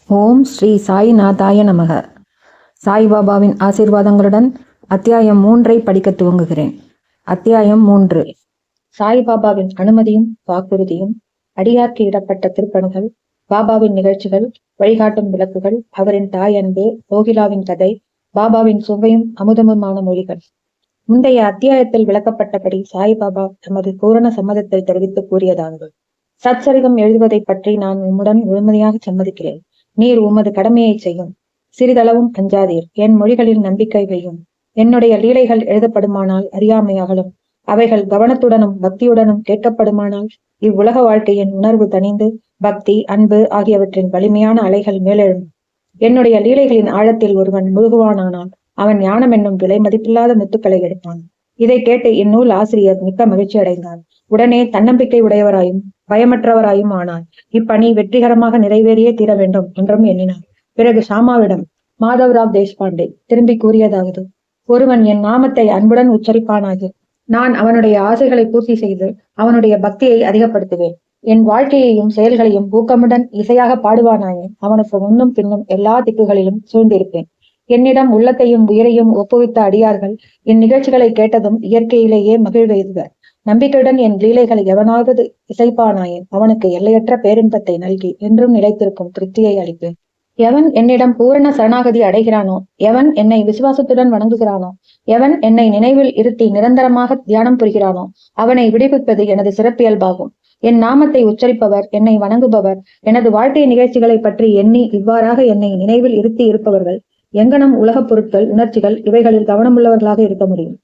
ஓம் ஸ்ரீ சாய்நாதாய நமக. சாய்பாபாவின் ஆசீர்வாதங்களுடன் அத்தியாயம் 3 படிக்க துவங்குகிறேன். அத்தியாயம் 3. சாய்பாபாவின் அனுமதியும் வாக்குறுதியும், அடியார்க்கு இடப்பட்ட திருப்பணிகள், பாபாவின் நிகழ்ச்சிகள், வழிகாட்டும் விளக்குகள், அவரின் தாய் அன்பு, கோகிலாவின் கதை, பாபாவின் சுவையும் அமுதமுமான மொழிகள். முந்தைய அத்தியாயத்தில் விளக்கப்பட்டபடி சாய்பாபா தமது பூரண சம்மதத்தை தெரிவித்து கூறியதாவது: சச்சரிதம் எழுதுவதை பற்றி நான் உம்முடன் முழுமையாக சம்மதிக்கிறேன். நீர் உமது கடமையை செய்யும். சிறிதளவும் அஞ்சாதீர். என் மொழிகளில் நம்பிக்கை வையும். என்னுடைய லீலைகள் எழுதப்படுமானால் அறியாமை அகலும். அவைகள் கவனத்துடனும் பக்தியுடனும் கேட்கப்படுமானால் இவ்வுலக வாழ்க்கையின் உணர்வு தணிந்து பக்தி, அன்பு ஆகியவற்றின் வலிமையான அலைகள் மேலெழும். என்னுடைய லீலைகளின் ஆழத்தில் ஒருவன் முழுகுவானானால் அவன் ஞானம் என்னும் விலை மதிப்பில்லாத முத்துக்களை எடுப்பான். இதை கேட்டு இந்நூல் ஆசிரியர் மிக்க மகிழ்ச்சி அடைந்தான். உடனே தன்னம்பிக்கை உடையவராயும் பயமற்றவராயும் ஆனார். இப்பணி வெற்றிகரமாக நிறைவேறியே தீர வேண்டும் என்றும் எண்ணினார். பிறகு ஷாமாவிடம் மாதவ்ராவ் தேஷ்பாண்டே திரும்பி கூறியதாவது: ஒருவன் என் நாமத்தை அன்புடன் உச்சரிப்பானாக நான் அவனுடைய ஆசைகளை பூர்த்தி செய்து அவனுடைய பக்தியை அதிகப்படுத்துவேன். என் வாழ்க்கையையும் செயல்களையும் ஊக்கமுடன் இசையாக பாடுவானாயின் அவனுக்கு முன்னும் பின்னும் எல்லா திக்குகளிலும் சூழ்ந்திருப்பேன். என்னிடம் உள்ளத்தையும் உயிரையும் ஒப்புவித்த அடியார்கள் இந்நிகழ்ச்சிகளை கேட்டதும் இயற்கையிலேயே மகிழ்வெய்துவர். நம்பிக்கையுடன் என் லீலைகளை எவனாவது இசைப்பானாயின் அவனுக்கு எல்லையற்ற பேரின்பத்தை நல்கி என்றும் நிலைத்திருக்கும் திருப்தியை அளிப்பேன். எவன் என்னிடம் பூரண சரணாகதி அடைகிறானோ, எவன் என்னை விசுவாசத்துடன் வணங்குகிறானோ, எவன் என்னை நினைவில் இருத்தி நிரந்தரமாக தியானம் புரிகிறானோ அவனை விடுவிப்பது எனது சிறப்பியல்பாகும். என் நாமத்தை உச்சரிப்பவர், என்னை வணங்குபவர், எனது வாழ்க்கை நிகழ்ச்சிகளை பற்றி எண்ணி இவ்வாறாக என்னை நினைவில் இருத்தி இருப்பவர்கள் எங்கனம் உலகப் பொருட்கள், உணர்ச்சிகள் இவைகளில் கவனமுள்ளவர்களாக இருக்க முடியும்?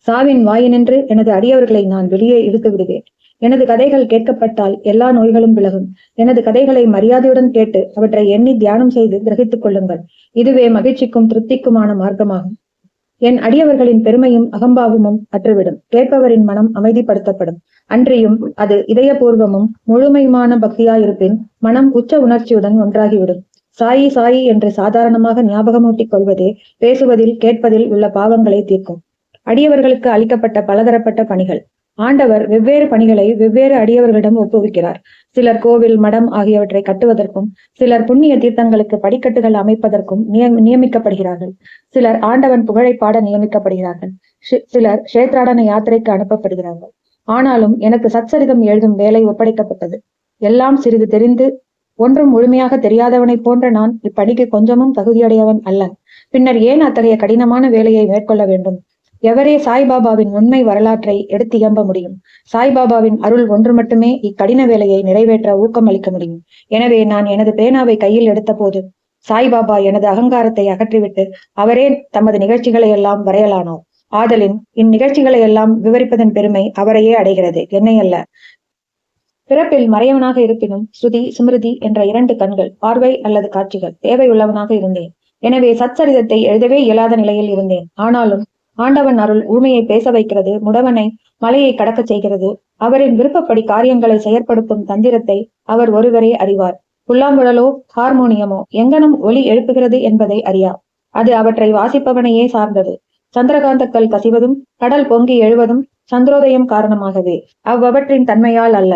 சாவின் வாயினின்று எனது அடியவர்களை நான் வெளியே இழுத்து விடுவேன். எனது கதைகள் கேட்கப்பட்டால் எல்லா நோய்களும் விலகும். எனது கதைகளை மரியாதையுடன் கேட்டு அவற்றை எண்ணி தியானம் செய்து கிரகித்துக் கொள்ளுங்கள். இதுவே மகிழ்ச்சிக்கும் திருப்திக்குமான மார்க்கமாகும். என் அடியவர்களின் பெருமையும் அகம்பாவமும் அற்றுவிடும். கேட்பவரின் மனம் அமைதிப்படுத்தப்படும். அன்றியும் அது இதயபூர்வமும் முழுமையுமான பக்தியாயிருப்பின் மனம் உச்ச உணர்ச்சியுடன் ஒன்றாகிவிடும். சாயி சாயி என்று சாதாரணமாக ஞாபகமூட்டிக் கொள்வதே பேசுவதில் கேட்பதில் உள்ள பாவங்களை தீர்க்கும். அடியவர்களுக்கு அளிக்கப்பட்ட பலதரப்பட்ட பணிகள். ஆண்டவர் வெவ்வேறு பணிகளை வெவ்வேறு அடியவர்களிடம் ஒப்புவிக்கிறார். சிலர் கோவில், மடம் ஆகியவற்றை கட்டுவதற்கும், சிலர் புண்ணிய தீர்த்தங்களுக்கு படிக்கட்டுகள் அமைப்பதற்கும் நியமிக்கப்படுகிறார்கள். சிலர் ஆண்டவன் புகழை பாட நியமிக்கப்படுகிறார்கள். சிலர் கஷேத்ராடன யாத்திரைக்கு அனுப்பப்படுகிறார்கள். ஆனாலும் எனக்கு சச்சரிதம் எழுதும் வேலை ஒப்படைக்கப்பட்டது. எல்லாம் சிறிது தெரிந்து ஒன்றும் முழுமையாக தெரியாதவனைப் போன்ற நான் இப்பணிக்கு கொஞ்சமும் தகுதியடையவன் அல்லன். பின்னர் ஏன் அத்தகைய கடினமான வேலையை மேற்கொள்ள வேண்டும்? எவரே சாய்பாபாவின் உண்மை வரலாற்றை எடுத்து இயம்ப முடியும்? சாய்பாபாவின் அருள் ஒன்று மட்டுமே இக்கடின வேலையை நிறைவேற்ற ஊக்கம் அளிக்க முடியும். எனவே நான் எனது பேனாவை கையில் எடுத்த போது சாய்பாபா எனது அகங்காரத்தை அகற்றிவிட்டு அவரே தமது நிகழ்ச்சிகளை எல்லாம் வரையலானார். ஆதலின் இந்நிகழ்ச்சிகளை எல்லாம் விவரிப்பதன் பெருமை அவரையே அடைகிறது, என்னை அல்ல. பிறப்பில் மறையவனாக இருப்பினும் ஸ்ருதி, ஸ்மிருதி என்ற 2 கண்கள், பார்வை அல்லது காட்சிகள் தேவையுள்ளவனாக இருந்தேன். எனவே சச்சரிதத்தை எழுதவே இயலாத நிலையில் இருந்தேன். ஆனாலும் ஆண்டவன் அருள் ஊமையை பேச வைக்கிறது, முடவனை மலையை கடக்கச் செய்கிறது. அவரின் விருப்பப்படி காரியங்களை செயற்படுத்தும் தந்திரத்தை அவர் ஒருவரே அறிவார். புல்லாங்குழலோ ஹார்மோனியமோ எங்கனம் ஒலி எழுப்புகிறது என்பதை அறியா. அது அவற்றை வாசிப்பவனையே சார்ந்தது. சந்திரகாந்தக்கல் கசிவதும் கடல் பொங்கி எழுவதும் சந்திரோதயம் காரணமாகவே, அவ்வவற்றின் தன்மையால் அல்ல.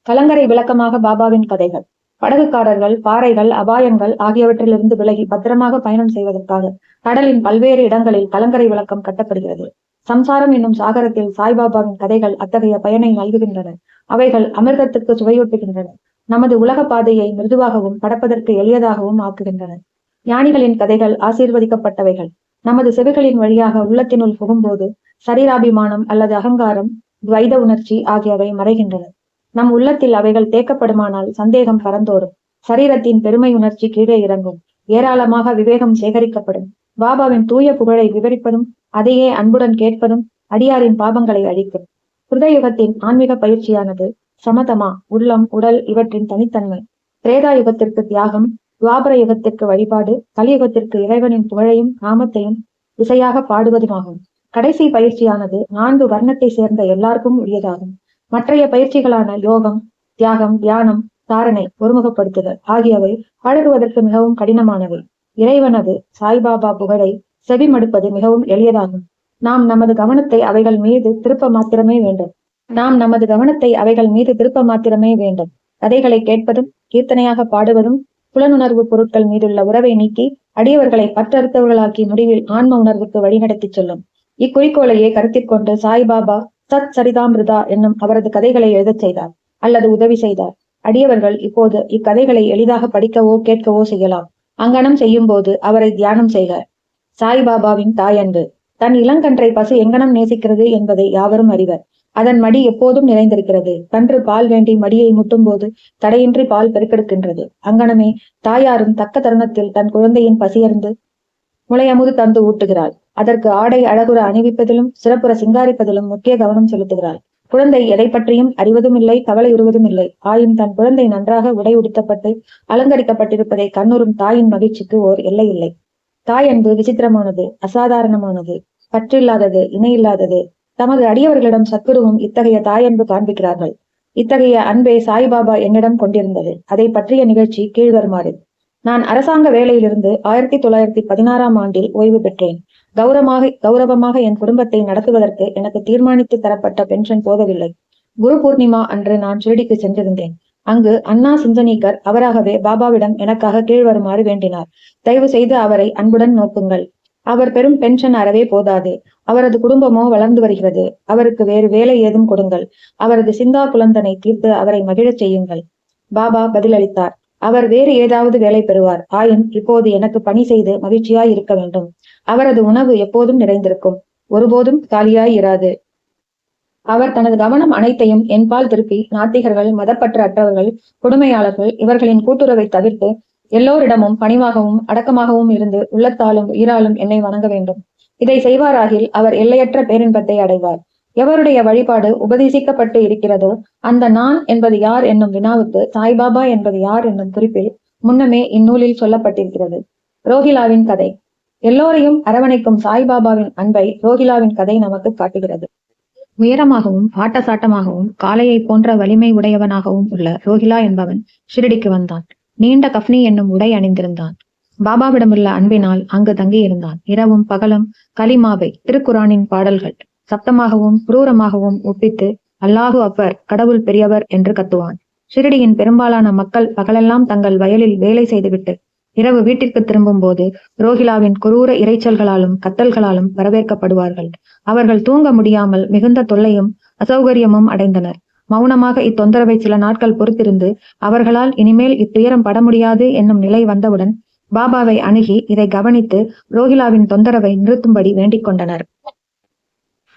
கலங்கரை விளக்கமாக பாபாவின் கதைகள். படகுக்காரர்கள் பாறைகள், அபாயங்கள் ஆகியவற்றிலிருந்து விலகி பத்திரமாக பயணம் செய்வதற்காக கடலின் பல்வேறு இடங்களில் கலங்கரை விளக்கம் கட்டப்படுகிறது. சம்சாரம் என்னும் சாகரத்தில் சாய்பாபாவின் கதைகள் அத்தகைய பயனை நல்குகின்றன. அவைகள் அமிர்தத்துக்கு சுவையூட்டுகின்றன. நமது உலக பாதையை மிருதுவாகவும் கடப்பதற்கு எளியதாகவும் ஆக்குகின்றன. ஞானிகளின் கதைகள் ஆசீர்வதிக்கப்பட்டவைகள். நமது செவிகளின் வழியாக உள்ளத்தினுள் புகும்போது சரீராபிமானம் அல்லது அகங்காரம், துவைத உணர்ச்சி ஆகியவை மறைகின்றன. நம் உள்ளத்தில் அவைகள் தேக்கப்படுமானால் சந்தேகம் பறந்தோடும். சரீரத்தின் பெருமை உணர்ச்சி கீழே இறங்கும். ஏராளமாக விவேகம் சேகரிக்கப்படும். பாபாவின் தூய புகழை விவரிப்பதும் அதையே அன்புடன் கேட்பதும் அடியாரின் பாவங்களை அழிக்கும். கிருதயுகத்தின் ஆன்மீக பயிற்சியானது சமதமா, உள்ளம், உடல் இவற்றின் தனித்தன்மை. திரேதா யுகத்திற்கு தியாகம், துவாபர யுகத்திற்கு வழிபாடு, கலியுகத்திற்கு இறைவனின் புகழையும் நாமத்தையும் இசையாக பாடுவதுமாகும். கடைசி பயிற்சியானது 4 வர்ணத்தை சேர்ந்த எல்லாருக்கும் உரியதாகும். மற்றைய பயிற்சிகளான யோகம், தியாகம், தியானம், தாரணை, ஒருமுகப்படுத்துதல் ஆகியவை பழகுவதற்கு மிகவும் கடினமானவை. இறைவனது சாய்பாபா புகழை செவிமடுப்பது மிகவும் எளியதாகும். நாம் நமது கவனத்தை அவைகள் மீது திருப்ப மாத்திரமே வேண்டும். கதைகளை கேட்பதும் கீர்த்தனையாக பாடுவதும் புலனுணர்வு பொருட்கள் மீதுள்ள உறவை நீக்கி அடியவர்களை பற்றறுத்தவர்களாக்கி முடிவில் ஆன்ம உணர்வுக்கு வழிநடத்தி செல்லும். இக்குறிக்கோளையே கருத்திற்கொண்டு சாய்பாபா சத் சரிதாமிருதா என்னும் அவரது கதைகளை எழுதச் செய்தார் அல்லது உதவி செய்தார். அடியவர்கள் இப்போது இக்கதைகளை எளிதாக படிக்கவோ கேட்கவோ செய்யலாம். அங்கனம் செய்யும் போது அவரை தியானம் செய்க. சாய்பாபாவின் தாயன்பு. தன் இளங்கன்றை பசு எங்கனம் நேசிக்கிறது என்பதை யாவரும் அறிவர். அதன் மடி எப்போதும் நிறைந்திருக்கிறது. கன்று பால் வேண்டி மடியை முட்டும் போது தடையின்றி பால் பெருக்கெடுக்கின்றது. அங்கனமே தாயாரும் தக்க தருணத்தில் தன் குழந்தையின் பசியர்ந்து முளையமுது தந்து ஊட்டுகிறாள். அதற்கு ஆடை அழகுற அணிவிப்பதிலும் சிறப்புற சிங்காரிப்பதிலும் முக்கிய கவனம் செலுத்துகிறாள். குழந்தை எதை பற்றியும் அறிவதும் இல்லை, கவலையுறுவதும் இல்லை. ஆயின் தன் குழந்தை நன்றாக உடை உடுத்தப்பட்டு அலங்கரிக்கப்பட்டிருப்பதை கண்ணுறும் தாயின் மகிழ்ச்சிக்கு ஓர் எல்லை இல்லை. தாய் அன்பு விசித்திரமானது, அசாதாரணமானது, பற்றில்லாதது, இணையில்லாதது. தமது அடியவர்களிடம் சத்குருவும் இத்தகைய தாயன்பு காண்பிக்கிறார்கள். இத்தகைய அன்பை சாய்பாபா என்னிடம் கொண்டிருந்தது. அதை பற்றிய நிகழ்ச்சி கீழ்வருமாறு. நான் அரசாங்க வேலையிலிருந்து 1916ஆம் ஆண்டில் ஓய்வு பெற்றேன். கௌரவமாக என் குடும்பத்தை நடத்துவதற்கு எனக்கு தீர்மானித்து தரப்பட்ட பென்ஷன் போதவில்லை. குரு பூர்ணிமா அன்று நான் ஷிரடிக்கு சென்றிருந்தேன். அங்கு அண்ணா சிஞ்சனீகர் அவராகவே பாபாவிடம் எனக்காக கீழ்வருமாறு வேண்டினார். தயவு செய்து அவரை அன்புடன் நோக்குங்கள். அவர் பெரும் பென்ஷன் அறவே போதாது. அவரது குடும்பமோ வளர்ந்து வருகிறது. அவருக்கு வேறு வேலை ஏதும் கொடுங்கள். அவரது சிந்தா குலந்தனை தீர்த்து அவரை மகிழச் செய்யுங்கள். பாபா பதிலளித்தார். அவர் வேறு ஏதாவது வேலை பெறுவார். ஆயின் இப்போது எனக்கு பணி செய்து மகிழ்ச்சியாய் இருக்க வேண்டும். அவரது உணவு எப்போதும் நிறைந்திருக்கும், ஒருபோதும் காலியாய் இராது. அவர் தனது கவனம் அனைத்தையும் என்பால் திருப்பி நாத்திகர்கள், மதப்பற்று அற்றவர்கள், கொடுமையாளர்கள் இவர்களின் கூட்டுறவை தவிர்த்து எல்லோரிடமும் பணிவாகவும் அடக்கமாகவும் இருந்து உள்ளத்தாலும் உயிராலும் என்னை வணங்க வேண்டும். இதை செய்வாராகில் அவர் எல்லையற்ற பேரின்பத்தை அடைவார். எவருடைய வழிபாடு உபதேசிக்கப்பட்டு இருக்கிறதோ அந்த நான் என்பது யார் என்னும் வினாவுக்கு சாய்பாபா என்பது யார் என்னும் குறிப்பில் முன்னமே இந்நூலில் சொல்லப்பட்டிருக்கிறது. ரோஹிலாவின் கதை. எல்லோரையும் அரவணைக்கும் சாய்பாபாவின் அன்பை ரோஹிலாவின் கதை நமக்கு காட்டுகிறது. உயரமாகவும் பாட்டசாட்டமாகவும் காளையை போன்ற வலிமை உடையவனாகவும் உள்ள ரோஹிலா என்பவன் ஷிரடிக்கு வந்தான். நீண்ட கஃப்னி என்னும் உடை அணிந்திருந்தான். பாபாவிடமுள்ள அன்பினால் அங்கு தங்கியிருந்தான். இரவும் பகலும் கலிமாவை, திருக்குரானின் பாடல்கள் சப்தமாகவும் குரூரமாகவும் ஒப்பித்து அல்லாஹு அக்பர், கடவுள் பெரியவர் என்று கத்துவான். ஷிரடியின் பெரும்பாலான மக்கள் பகலெல்லாம் தங்கள் வயலில் வேலை செய்துவிட்டு இரவு வீட்டிற்கு திரும்பும் போது ரோஹிலாவின் குரூர இறைச்சல்களாலும் கத்தல்களாலும் வரவேற்கப்படுவார்கள். அவர்கள் தூங்க முடியாமல் மிகுந்த தொல்லையும் அசௌகரியமும் அடைந்தனர். மௌனமாக இத்தொந்தரவை சில நாட்கள் பொறுத்திருந்து அவர்களால் இனிமேல் இத்துயரம் பட முடியாது என்னும் நிலை வந்தவுடன் பாபாவை அணுகி இதை கவனித்து ரோஹிலாவின் தொந்தரவை நிறுத்தும்படி வேண்டிக் கொண்டனர்.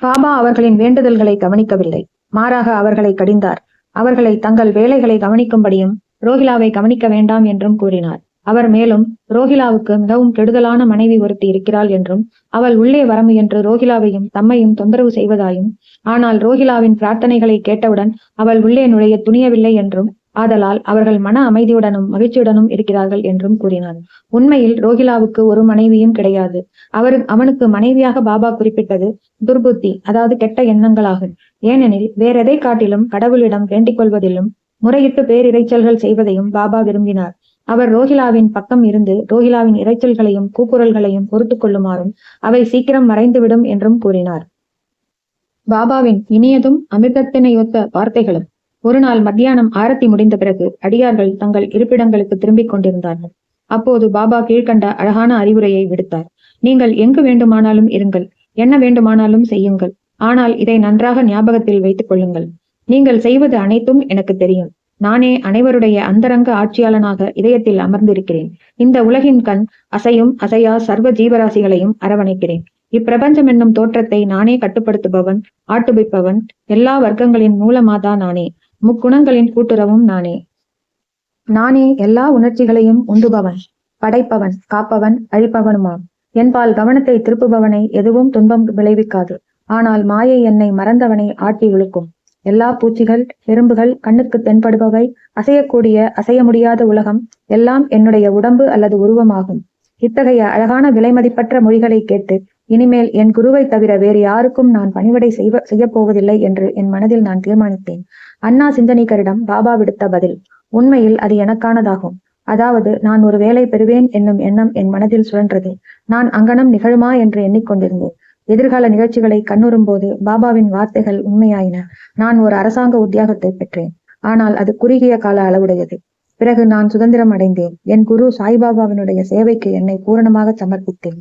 பாபா அவர்களின் வேண்டுதல்களை கவனிக்கவில்லை. மாறாக அவர்களை கடிந்தார். அவர்களை தங்கள் வேலைகளை கவனிக்கும்படியும் ரோஹிலாவை கவனிக்க வேண்டாம் என்றும் கூறினார். அவர் மேலும் ரோஹிலாவுக்கு மிகவும் கெடுதலான மனைவி ஒருத்தி இருக்கிறாள் என்றும் அவள் உள்ளே வர முயன்று ரோஹிலாவையும் தம்மையும் தொந்தரவு செய்வதாயும், ஆனால் ரோஹிலாவின் பிரார்த்தனைகளை கேட்டவுடன் அவள் உள்ளே நுழைய துணியவில்லை என்றும், ஆதலால் அவர்கள் மன அமைதியுடனும் மகிழ்ச்சியுடனும் இருக்கிறார்கள் என்றும் கூறினார். உண்மையில் ரோஹிலாவுக்கு ஒரு மனைவியும் கிடையாது. அவனுக்கு மனைவியாக பாபா குறிப்பிட்டது துர்புத்தி, அதாவது கெட்ட எண்ணங்களாகும். ஏனெனில் வேறெதை காட்டிலும் கடவுளிடம் வேண்டிக் கொள்வதிலும் முறையிட்டு பேரிரைச்சல்கள் செய்வதையும் பாபா விரும்பினார். அவர் ரோஹிலாவின் பக்கம் இருந்து ரோஹிலாவின் இரைச்சல்களையும் கூக்குரல்களையும் பொறுத்து கொள்ளுமாறும் அவை சீக்கிரம் மறைந்துவிடும் என்றும் கூறினார். பாபாவின் இனியதும் அமிர்தத்தினையொத்த வார்த்தைகளும். ஒரு நாள் மத்தியானம் ஆரத்தி முடிந்த பிறகு அடியார்கள் தங்கள் இருப்பிடங்களுக்கு திரும்பிக் கொண்டிருந்தார்கள். அப்போது பாபா கீழ்கண்ட அழகான அறிவுரையை விடுத்தார். நீங்கள் எங்கு வேண்டுமானாலும் இருங்கள், என்ன வேண்டுமானாலும் செய்யுங்கள். ஆனால் இதை நன்றாக ஞாபகத்தில் வைத்துக் கொள்ளுங்கள். நீங்கள் செய்வது அனைத்தும் எனக்கு தெரியும். நானே அனைவருடைய அந்தரங்க ஆட்சியாளனாக இதயத்தில் அமர்ந்திருக்கிறேன். இந்த உலகின் கண் அசையும் அசையா சர்வ ஜீவராசிகளையும் அரவணைக்கிறேன். இப்பிரபஞ்சம் என்னும் தோற்றத்தை நானே கட்டுப்படுத்துபவன், ஆட்டுபிப்பவன். எல்லா வர்க்கங்களின் மூலமாதா நானே. முக்குணங்களின் கூட்டுறவும் நானே. நானே எல்லா உணர்ச்சிகளையும் உண்டுபவன், படைப்பவன், காப்பவன், அழிப்பவனுமாம். என்பால் கவனத்தை திருப்புபவனை எதுவும் துன்பம் விளைவிக்காது. ஆனால் மாயை என்னை மறந்தவனை ஆட்டி இழுக்கும். எல்லா பூச்சிகள், எறும்புகள், கண்ணுக்கு தென்படுபவை, அசையக்கூடிய அசைய முடியாத உலகம் எல்லாம் என்னுடைய உடம்பு அல்லது உருவமாகும். இத்தகைய அழகான விலைமதிப்பற்ற மொழிகளை கேட்டு இனிமேல் என் குருவை தவிர வேறு யாருக்கும் நான் பணிவிடை செய்யப்போவதில்லை என்று என் மனதில் நான் தீர்மானித்தேன். அண்ணா சிந்தனிகரிடம் பாபா விடுத்த பதில். உண்மையில் அது எனக்கானதாகும். அதாவது நான் ஒரு வேலை பெறுவேன் என்னும் எண்ணம் என் மனதில் சுழன்றது. நான் அங்கனம் நிகழுமா என்று எண்ணிக்கொண்டிருந்தேன். எதிர்கால நிகழ்ச்சிகளை கண்ணுறும் போது பாபாவின் வார்த்தைகள் உண்மையாயின. நான் ஒரு அரசாங்க உத்தியோகத்தை பெற்றேன். ஆனால் அது குறுகிய கால அளவுடையது. பிறகு நான் சுதந்திரம் அடைந்தேன். என் குரு சாய்பாபாவினுடைய சேவைக்கு என்னை பூரணமாக சமர்ப்பித்தேன்.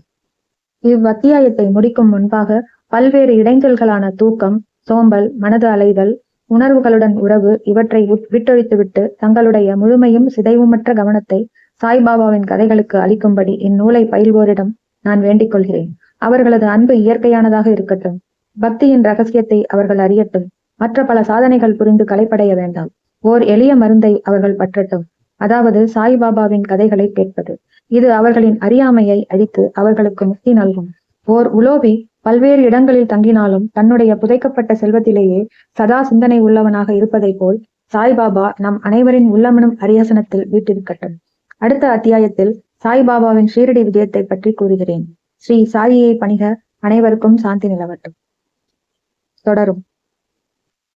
இவ்வத்தியாயத்தை முடிக்கும் முன்பாக பல்வேறு இடைஞ்சல்களான தூக்கம், சோம்பல், மனது அலைதல், உணர்வுகளுடன் உறவு இவற்றை விட்டொழித்துவிட்டு தங்களுடைய முழுமையும் சிதைவுமற்ற கவனத்தை சாய்பாபாவின் கதைகளுக்கு அளிக்கும்படி இந்நூலை பயில்வோரிடம் நான் வேண்டிக் கொள்கிறேன். அவர்களது அன்பு இயற்கையானதாக இருக்கட்டும். பக்தியின் ரகசியத்தை அவர்கள் அறியட்டும். மற்ற பல சாதனைகள் புரிந்து களைப்படைய வேண்டாம். ஓர் எளிய மருந்தை அவர்கள் பற்றட்டும். அதாவது சாய்பாபாவின் கதைகளை கேட்பது. இது அவர்களின் அறியாமையை அழித்து அவர்களுக்கு முக்தி நல்கும். ஓர் உலோபி பல்வேறு இடங்களில் தங்கினாலும் தன்னுடைய புதைக்கப்பட்ட செல்வத்திலேயே சதா சிந்தனை உள்ளவனாக இருப்பதை போல் சாய்பாபா நம் அனைவரின் உள்ளமனும் அரியாசனத்தில் வீட்டிருக்கட்டும். அடுத்த அத்தியாயத்தில் சாய்பாபாவின் ஷீரடி விஜயத்தை பற்றி கூறுகிறேன். ஸ்ரீ சாயியை பணிக. அனைவருக்கும் சாந்தி நிலவட்டும். தொடரும்.